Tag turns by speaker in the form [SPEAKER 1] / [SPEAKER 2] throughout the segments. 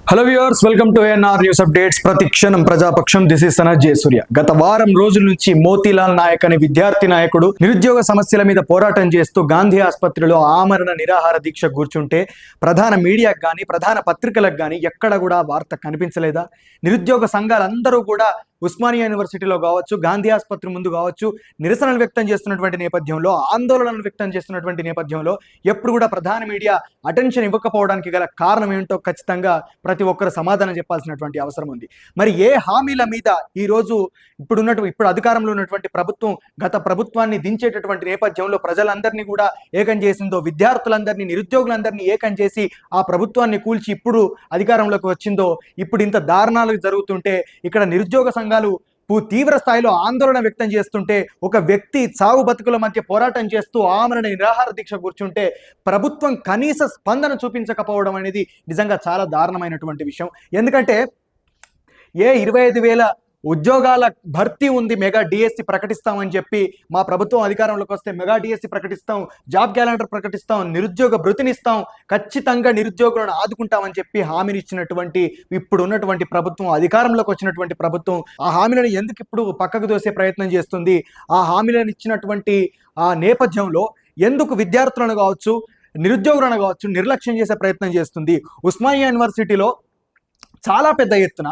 [SPEAKER 1] Hello viewers, welcome to ANR news updates. ప్రతిక్షణం ప్రజాపక్షం. This is Sanath Jayasuriya. గత వారం రోజుల నుంచి మోతీలాల్ నాయక్ అనే విద్యార్థి నాయకుడు నిరుద్యోగ సమస్యల మీద పోరాటం చేస్తూ గాంధీ ఆసుపత్రిలో ఆమరణ నిరాహార దీక్ష కూర్చుంటే ప్రధాన మీడియాకు కానీ ప్రధాన పత్రికలకు కానీ ఎక్కడ కూడా వార్త కనిపించలేదా? నిరుద్యోగ సంఘాలందరూ కూడా ఉస్మానియా యూనివర్సిటీలో కావచ్చు, గాంధీ ఆసుపత్రి ముందు కావచ్చు, నిరసనలు వ్యక్తం చేస్తున్నటువంటి నేపథ్యంలో, ఆందోళనలు వ్యక్తం చేస్తున్నటువంటి నేపథ్యంలో ఎప్పుడు కూడా ప్రధాన మీడియా అటెన్షన్ ఇవ్వకపోవడానికి గల కారణం ఏంటో ఖచ్చితంగా ప్రతి ఒక్కరు సమాధానం చెప్పాల్సినటువంటి అవసరం ఉంది. మరి ఏ హామీల మీద ఈరోజు ఇప్పుడు అధికారంలో ఉన్నటువంటి ప్రభుత్వం గత ప్రభుత్వాన్ని దించేటటువంటి నేపథ్యంలో ప్రజలందరినీ కూడా ఏకం చేసిందో, విద్యార్థులందరినీ, నిరుద్యోగులందరినీ ఏకం చేసి ఆ ప్రభుత్వాన్ని కూల్చి ఇప్పుడు అధికారంలోకి వచ్చిందో, ఇప్పుడు ఇంత దారుణాలు జరుగుతుంటే ఇక్కడ నిరుద్యోగ సంఘాలు తీవ్ర స్థాయిలో ఆందోళన వ్యక్తం చేస్తుంటే, ఒక వ్యక్తి చావు బతుకుల మధ్య పోరాటం చేస్తూ ఆమరణ నిరాహార దీక్ష కూర్చుంటే ప్రభుత్వం కనీస స్పందన చూపించకపోవడం అనేది నిజంగా చాలా దారుణమైనటువంటి విషయం. ఎందుకంటే 25,000 ఉద్యోగాల భర్తీ ఉంది, మెగా డిఎస్సి ప్రకటిస్తామని చెప్పి మా ప్రభుత్వం అధికారంలోకి వస్తే మెగా డిఎస్సి ప్రకటిస్తాం, జాబ్ క్యాలెండర్ ప్రకటిస్తాం, నిరుద్యోగ భృతినిస్తాం, ఖచ్చితంగా నిరుద్యోగులను ఆదుకుంటామని చెప్పి హామీని ఇచ్చినటువంటి ఇప్పుడు ఉన్నటువంటి ప్రభుత్వం, అధికారంలోకి వచ్చినటువంటి ప్రభుత్వం ఆ హామీలను ఎందుకు ఇప్పుడు పక్కకు దోసే ప్రయత్నం చేస్తుంది? ఆ హామీలను ఇచ్చినటువంటి ఆ నేపథ్యంలో ఎందుకు విద్యార్థులను కావచ్చు, నిరుద్యోగులను కావచ్చు నిర్లక్ష్యం చేసే ప్రయత్నం చేస్తుంది? ఉస్మానియా యూనివర్సిటీలో చాలా పెద్ద ఎత్తున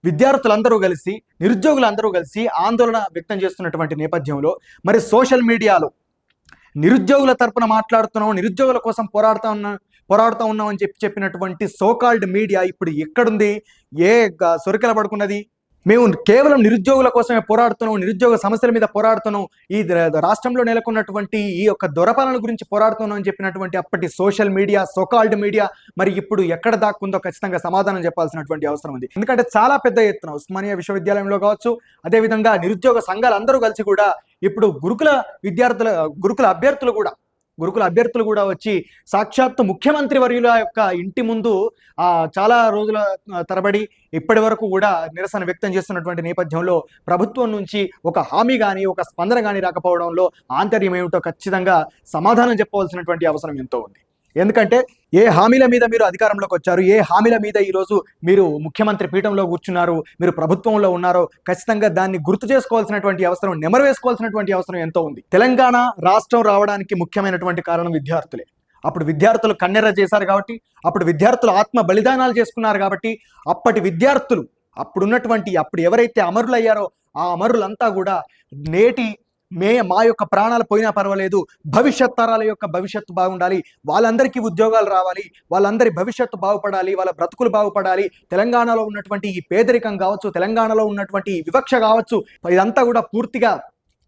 [SPEAKER 1] విద్యార్థులందరూ కలిసి, నిరుద్యోగులందరూ కలిసి ఆందోళన వ్యక్తం చేస్తున్నటువంటి నేపథ్యంలో మరి సోషల్ మీడియాలో నిరుద్యోగుల తరపున మాట్లాడుతున్నాం, నిరుద్యోగుల కోసం పోరాడుతూ ఉన్నాం అని చెప్పినటువంటి సోకాల్డ్ మీడియా ఇప్పుడు ఎక్కడుంది? ఏ సొరికల పడుకున్నది? మేము కేవలం నిరుద్యోగుల కోసమే పోరాడుతున్నాం, నిరుద్యోగ సమస్యల మీద పోరాడుతున్నాం, ఈ రాష్ట్రంలో నెలకొన్నటువంటి ఈ యొక్క దొరపాలన గురించి పోరాడుతున్నాం అని చెప్పినటువంటి అప్పటి సోషల్ మీడియా, సోకాల్డ్ మీడియా మరి ఇప్పుడు ఎక్కడ దాక్కుందో ఖచ్చితంగా సమాధానం చెప్పాల్సినటువంటి అవసరం ఉంది. ఎందుకంటే చాలా పెద్ద ఎత్తున ఉస్మానియా విశ్వవిద్యాలయంలో కావచ్చు, అదేవిధంగా నిరుద్యోగ సంఘాలు అందరూ కలిసి కూడా ఇప్పుడు గురుకుల అభ్యర్థులు కూడా వచ్చి సాక్షాత్తు ముఖ్యమంత్రి వర్యుల యొక్క ఇంటి ముందు చాలా రోజుల తరబడి ఇప్పటి వరకు కూడా నిరసన వ్యక్తం చేస్తున్నటువంటి నేపథ్యంలో ప్రభుత్వం నుంచి ఒక హామీ కానీ ఒక స్పందన కానీ రాకపోవడంలో ఆంతర్యం ఏమిటో ఖచ్చితంగా సమాధానం చెప్పవలసినటువంటి అవసరం ఎంతో ఉంది. ఎందుకంటే ఏ హామీల మీద మీరు అధికారంలోకి వచ్చారు, ఏ హామీల మీద ఈరోజు మీరు ముఖ్యమంత్రి పీఠంలో కూర్చున్నారు, మీరు ప్రభుత్వంలో ఉన్నారో ఖచ్చితంగా దాన్ని గుర్తు చేసుకోవాల్సినటువంటి అవసరం, నెమరు వేసుకోవాల్సినటువంటి అవసరం ఎంతో ఉంది. తెలంగాణ రాష్ట్రం రావడానికి ముఖ్యమైనటువంటి కారణం విద్యార్థులే. అప్పుడు విద్యార్థులు కన్నెర్ర చేశారు కాబట్టి, అప్పుడు విద్యార్థులు ఆత్మ బలిదానాలు చేసుకున్నారు కాబట్టి, అప్పటి విద్యార్థులు అప్పుడు ఎవరైతే అమరులయ్యారో ఆ అమరులంతా కూడా మా యొక్క ప్రాణాలు పోయినా పర్వాలేదు, భవిష్యత్ తరాల యొక్క భవిష్యత్తు బాగుండాలి, వాళ్ళందరికీ ఉద్యోగాలు రావాలి, వాళ్ళందరి భవిష్యత్తు బాగుపడాలి, వాళ్ళ బ్రతుకులు బాగుపడాలి, తెలంగాణలో ఉన్నటువంటి ఈ పేదరికం కావచ్చు, తెలంగాణలో ఉన్నటువంటి ఈ వివక్ష కావచ్చు, ఇదంతా కూడా పూర్తిగా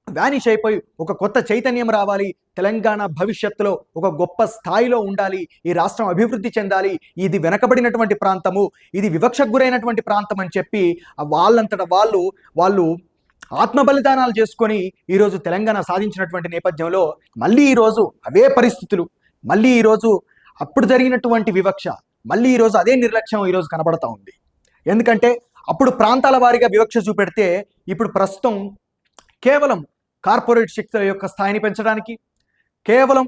[SPEAKER 1] వ్యానిష్ అయిపోయి ఒక కొత్త చైతన్యం రావాలి, తెలంగాణ భవిష్యత్తులో ఒక గొప్ప స్థాయిలో ఉండాలి, ఈ రాష్ట్రం అభివృద్ధి చెందాలి, ఇది వెనకబడినటువంటి ప్రాంతము, ఇది వివక్షకు గురైనటువంటి ప్రాంతం అని చెప్పి వాళ్ళంతటా వాళ్ళు ఆత్మ బలిదానాలు చేసుకొని ఈరోజు తెలంగాణ సాధించినటువంటి నేపథ్యంలో మళ్ళీ ఈరోజు అవే పరిస్థితులు, మళ్ళీ ఈరోజు అప్పుడు జరిగినటువంటి వివక్ష, మళ్ళీ ఈరోజు అదే నిర్లక్ష్యం ఈరోజు కనబడతా ఉంది. ఎందుకంటే అప్పుడు ప్రాంతాల వారీగా వివక్ష చూపెడితే ఇప్పుడు ప్రస్తుతం కేవలం కార్పొరేట్ శక్తుల యొక్క స్థాయిని పెంచడానికి, కేవలం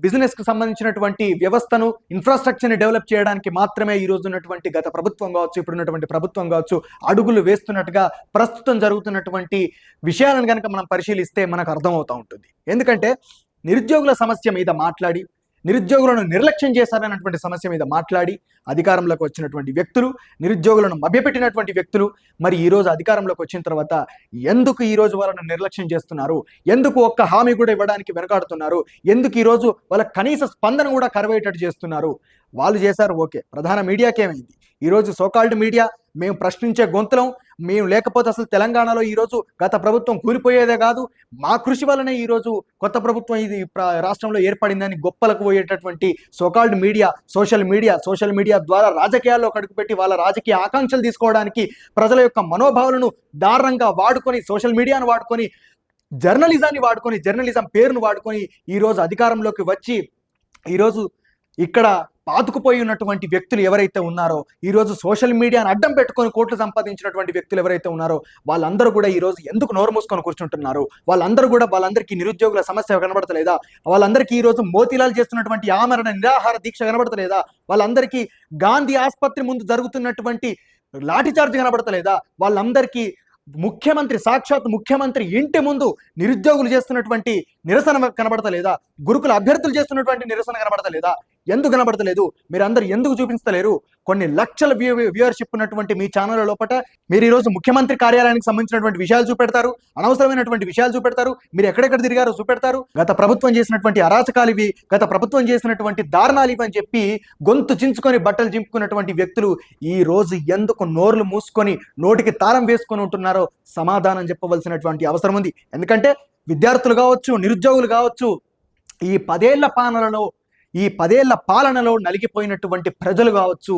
[SPEAKER 1] బిజినెస్కి సంబంధించినటువంటి వ్యవస్థను, ఇన్ఫ్రాస్ట్రక్చర్ని డెవలప్ చేయడానికి మాత్రమే ఈరోజు ఉన్నటువంటి గత ప్రభుత్వం కావచ్చు, ఇప్పుడున్నటువంటి ప్రభుత్వం కావచ్చు అడుగులు వేస్తున్నట్టుగా ప్రస్తుతం జరుగుతున్నటువంటి విషయాలను కనుక మనం పరిశీలిస్తే మనకు అర్థమవుతూ ఉంటుంది. ఎందుకంటే నిరుద్యోగుల సమస్య మీద మాట్లాడి, నిరుద్యోగులను నిర్లక్ష్యం చేశారన్నటువంటి సమస్య మీద మాట్లాడి అధికారంలోకి వచ్చినటువంటి వ్యక్తులు, నిరుద్యోగులను మభ్యపెట్టినటువంటి వ్యక్తులు మరి ఈరోజు అధికారంలోకి వచ్చిన తర్వాత ఎందుకు ఈరోజు వాళ్ళను నిర్లక్ష్యం చేస్తున్నారు? ఎందుకు ఒక్క హామీ కూడా ఇవ్వడానికి వెనకాడుతున్నారు? ఎందుకు ఈరోజు వాళ్ళ కనీస స్పందన కూడా కరువయ్యేటట్టు చేస్తున్నారు? వాళ్ళు చేశారు, ఓకే. ప్రధాన మీడియాకేమైంది? ఈరోజు సోకాల్డ్ మీడియా మేము ప్రశ్నించే గొంతులం, మేము లేకపోతే అసలు తెలంగాణలో ఈరోజు గత ప్రభుత్వం కూలిపోయేదే కాదు, మా కృషి వల్లనే ఈరోజు కొత్త ప్రభుత్వం ఇది రాష్ట్రంలో ఏర్పడిందని గొప్పలకు పోయేటటువంటి సోకాల్డ్ మీడియా, సోషల్ మీడియా ద్వారా రాజకీయాల్లో కడుగుపెట్టి వాళ్ళ రాజకీయ ఆకాంక్షలు తీసుకోవడానికి ప్రజల యొక్క మనోభావాలను దారుణంగా వాడుకొని, సోషల్ మీడియాను వాడుకొని, జర్నలిజాన్ని వాడుకొని, జర్నలిజం పేరును వాడుకొని ఈరోజు అధికారంలోకి వచ్చి ఈరోజు ఇక్కడ పాతుకుపోయి ఉన్నటువంటి వ్యక్తులు ఎవరైతే ఉన్నారో, ఈరోజు సోషల్ మీడియాను అడ్డం పెట్టుకొని కోట్లు సంపాదించినటువంటి వ్యక్తులు ఎవరైతే ఉన్నారో, వాళ్ళందరూ కూడా ఈరోజు ఎందుకు నోరు మూసుకొని కూర్చుంటున్నారు? వాళ్ళందరికీ నిరుద్యోగుల సమస్య కనబడతలేదా? వాళ్ళందరికీ ఈరోజు మోతీలాల్ చేస్తున్నటువంటి ఆమరణ నిరాహార దీక్ష కనబడతలేదా? వాళ్ళందరికీ గాంధీ ఆసుపత్రి ముందు జరుగుతున్నటువంటి లాఠీ చార్జ్ కనబడతలేదా? వాళ్ళందరికీ సాక్షాత్ ముఖ్యమంత్రి ఇంటి ముందు నిరుద్యోగులు చేస్తున్నటువంటి నిరసన కనబడతలేదా? గురుకుల అభ్యర్థులు చేస్తున్నటువంటి నిరసన కనబడతలేదా? ఎందుకు కనబడతలేదు? మీరందరూ ఎందుకు చూపించలేరు? కొన్ని లక్షల వ్యూవర్షిప్ ఉన్నటువంటి మీ ఛానల్ లోపల మీరు ఈరోజు ముఖ్యమంత్రి కార్యాలయానికి సంబంధించినటువంటి విషయాలు చూపెడతారు, అనవసరమైనటువంటి విషయాలు చూపెడతారు, మీరు ఎక్కడెక్కడ తిరిగారో చూపెడతారు. గత ప్రభుత్వం చేసినటువంటి అరాచకాలు ఇవి, గత ప్రభుత్వం చేసినటువంటి దారుణాలు ఇవి అని చెప్పి గొంతు చించుకొని బట్టలు చింపుకున్నటువంటి వ్యక్తులు ఈ రోజు ఎందుకు నోర్లు మూసుకొని నోటికి తాళం వేసుకొని ఉంటున్నారో సమాధానం చెప్పవలసినటువంటి అవసరం ఉంది. ఎందుకంటే విద్యార్థులు కావచ్చు, నిరుద్యోగులు కావచ్చు, ఈ 10 ఏళ్ల పాలనలో నలిగిపోయినటువంటి ప్రజలు కావచ్చు,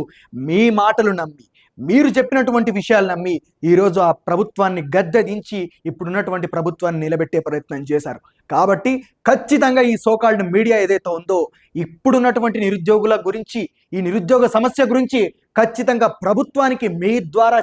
[SPEAKER 1] మీ మాటలు నమ్మి, మీరు చెప్పినటువంటి విషయాలు నమ్మి ఈరోజు ఆ ప్రభుత్వాన్ని గద్దెదించి ఇప్పుడున్నటువంటి ప్రభుత్వాన్ని నిలబెట్టే ప్రయత్నం చేశారు. కాబట్టి ఖచ్చితంగా ఈ సోకాల్డ్ మీడియా ఏదైతే ఉందో, ఇప్పుడున్నటువంటి నిరుద్యోగుల గురించి, ఈ నిరుద్యోగ సమస్య గురించి ఖచ్చితంగా ప్రభుత్వానికి మీ ద్వారా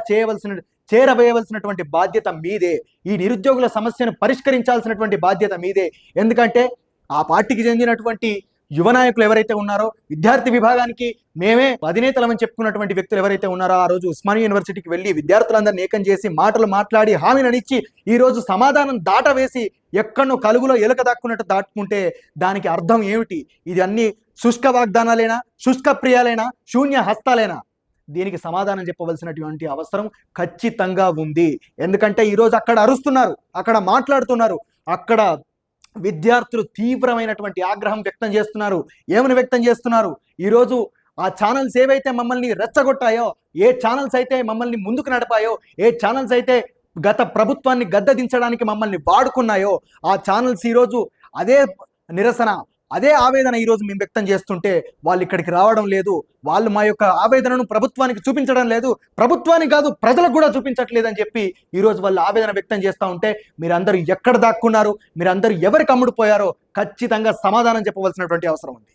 [SPEAKER 1] చేరవేయవలసినటువంటి బాధ్యత మీదే. ఈ నిరుద్యోగుల సమస్యను పరిష్కరించాల్సినటువంటి బాధ్యత మీదే. ఎందుకంటే ఆ పార్టీకి చెందినటువంటి యువ నాయకులు ఎవరైతే ఉన్నారో, విద్యార్థి విభాగానికి మేమే అధినేతలమని చెప్పుకున్నటువంటి వ్యక్తులు ఎవరైతే ఉన్నారో, ఆ రోజు ఉస్మానియా యూనివర్సిటీకి వెళ్ళి విద్యార్థులందరినీ ఏకం చేసి మాటలు మాట్లాడి హామీలనిచ్చి ఈ రోజు సమాధానం దాటవేసి ఎక్కడో కలుగులో ఎలుక దాక్కున్నట్టు దాటుకుంటే దానికి అర్థం ఏమిటి? ఇది అన్ని శుష్క వాగ్దానాలేనా, శుష్క ప్రియాలేనా, శూన్య హస్తాలేనా? దీనికి సమాధానం చెప్పవలసినటువంటి అవసరం ఖచ్చితంగా ఉంది. ఎందుకంటే ఈరోజు అక్కడ అరుస్తున్నారు, అక్కడ మాట్లాడుతున్నారు, అక్కడ విద్యార్థులు తీవ్రమైనటువంటి ఆగ్రహం వ్యక్తం చేస్తున్నారు. ఏమని వ్యక్తం చేస్తున్నారు? ఈరోజు ఆ ఛానల్స్ ఏవైతే మమ్మల్ని రెచ్చగొట్టాయో, ఏ ఛానల్స్ అయితే మమ్మల్ని ముందుకు నడిపాయో, ఏ ఛానల్స్ అయితే గత ప్రభుత్వాన్ని గద్దెదించడానికి మమ్మల్ని వాడుకున్నాయో, ఆ ఛానల్స్ ఈరోజు అదే నిరసన, అదే ఆవేదన ఈరోజు మేము వ్యక్తం చేస్తుంటే వాళ్ళు ఇక్కడికి రావడం లేదు. వాళ్ళు మా యొక్క ఆవేదనను ప్రభుత్వానికి చూపించడం లేదు, ప్రభుత్వానికి కాదు ప్రజలకు కూడా చూపించట్లేదని చెప్పి ఈరోజు వాళ్ళు ఆవేదన వ్యక్తం చేస్తూ ఉంటే మీరందరూ ఎక్కడ దాక్కున్నారు, మీరందరూ ఎవరికి అమ్ముడుపోయారో ఖచ్చితంగా సమాధానం చెప్పవలసినటువంటి అవసరం ఉంది.